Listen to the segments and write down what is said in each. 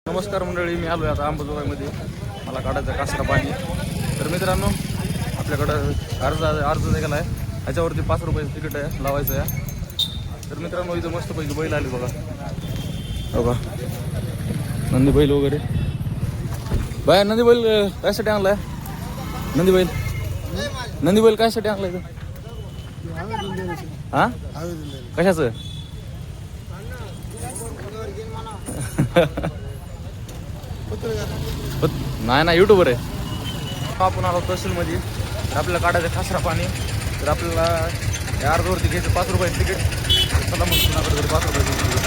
नमस्कार मंडळी, मी आलो आता अंबाजोगाईमध्ये. मला काढायचं कासरा पाणी. तर मित्रांनो, आपल्याकडं अर्ज गेला आहे. ह्याच्यावरती 5 रुपयाचं तिकीट आहे, लावायचं आहे. तर मित्रांनो, इथं मस्तपैकी बैल आले बघा. बघा नंदी बैल वगैरे. बाया नंदी बैल कायसाठी आणलाय? नंदी बैल कायसाठी आणलाय इथं? हा, कशाचं? नाही युट्यूबर आहे. आपण आलो तहसीलमध्ये. तर आपल्याला काढायचं खासरा पाणी. तर आपल्याला या अर्जवरती घ्यायचं 5 रुपयाचं तिकीट. चला मग कुणाकडे 5 रुपयाचं तिकीट.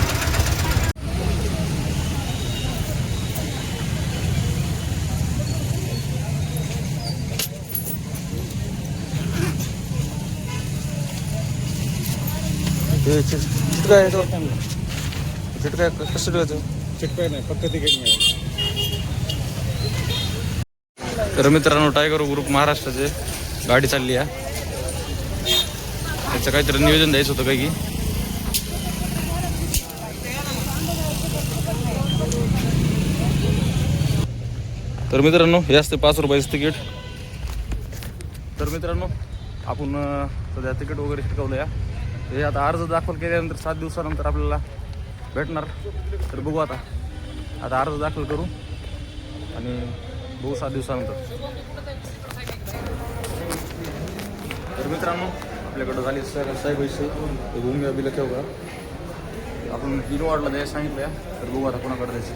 चिटकाय कसं ठेवायचं? चिटकाय नाही, फक्त तिकीट मिळेल. तर मित्रांनो, टायगर ग्रुप महाराष्ट्राचे गाडी चालली आहे. त्याचं काहीतरी नियोजन द्यायचं होतं काही. तर मित्रांनो, हे असते 5 रुपयाचं तिकीट. तर मित्रांनो, आपण सध्या तिकीट वगैरे शिकवलं या. हे आता अर्ज दाखल केल्यानंतर 7 दिवसानंतर आपल्याला भेटणार. तर बघू आता अर्ज दाखल करू आणि बघू 7 दिवसानंतर. तर मित्रांनो, आपल्याकडं झाली साहेब पैसे घेऊन घ्या, बिल ठेव का. आपण 3 वॉर्डला द्यायला सांगितलं या. तर बघू आता कोणाकडे द्यायचं.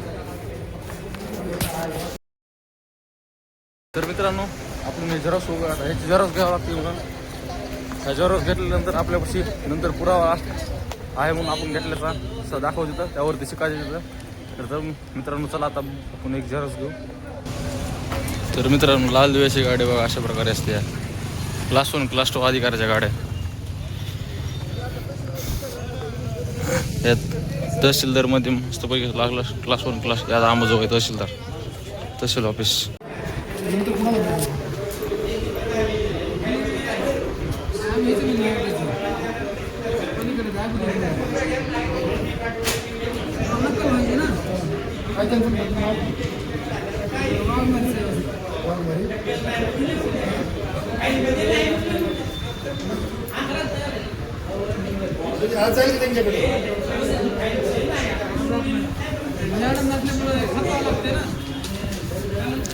तर मित्रांनो, आपण झेरॉक्स वगैरे आता ह्याची झेरॉक्स घ्यावं लागते बघा. ह्या झेरॉक्स घेतल्यानंतर आपल्यापाशी नंतर पुरावा आहे म्हणून आपण घेतल्याचा असं दाखवत तिथं, त्यावरती शिकायचं तिथं. तर मित्रांनो, चला आता आपण एक झेरॉक्स घेऊ. तर मित्रांनो, लाल दिव्याची गाडी बघा अशा प्रकारे असते. क्लास 1 क्लास 2 अधिकाऱ्याच्या गाड्या. यात तहसीलदारमध्ये मस्तपैकी लागला क्लास 1 क्लास. यात अंबाजोगाई तहसील ऑफिस.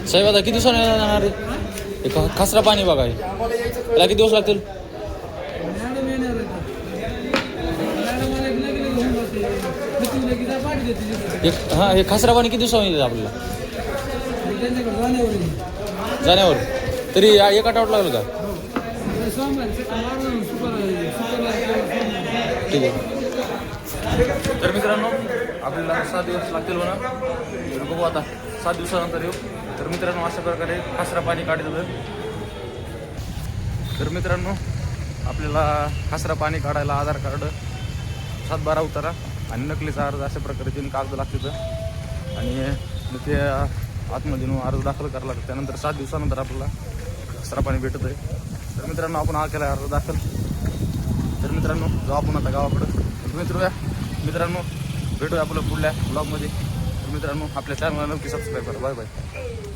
साहेब आता किती दिवसांनी जाणार आहे? खासरा पाणी बघा, त्याला किती दिवस लागतील? हां, हे खासरा पाणी किती दिवसांनी येतं आपल्याला? जाण्यावर तरी 1 आठवडा लागलं का? ठीक आहे. तर मित्रांनो, आपल्याला 7 दिवस लागतील म्हणा. तर बघू आता 7 दिवसानंतर येऊ. तर मित्रांनो, अशा प्रकारे खासरा पाणी काढायचं. तर मित्रांनो, आपल्याला खासरा पाणी काढायला आधार कार्ड, 7/12 उतारा आणि नकलीचा अर्ज अशा प्रकारे 3 कागद लागतात. आणि ते आतमध्ये अर्ज दाखल करायला लागतं. त्यानंतर 7 दिवसानंतर आपल्याला खासरा पाणी भेटत आहे. तर मित्रांनो, आपण हा केला अर्ज दाखल. तर मित्रांनो, जाऊ आपण आता गावाकडं. मित्रांनो, भेटूया आपल्या पुढल्या ब्लॉगमध्ये. तर मित्रांनो, आपल्या चॅनलला नक्की सबस्क्राईब करा. Bye bye.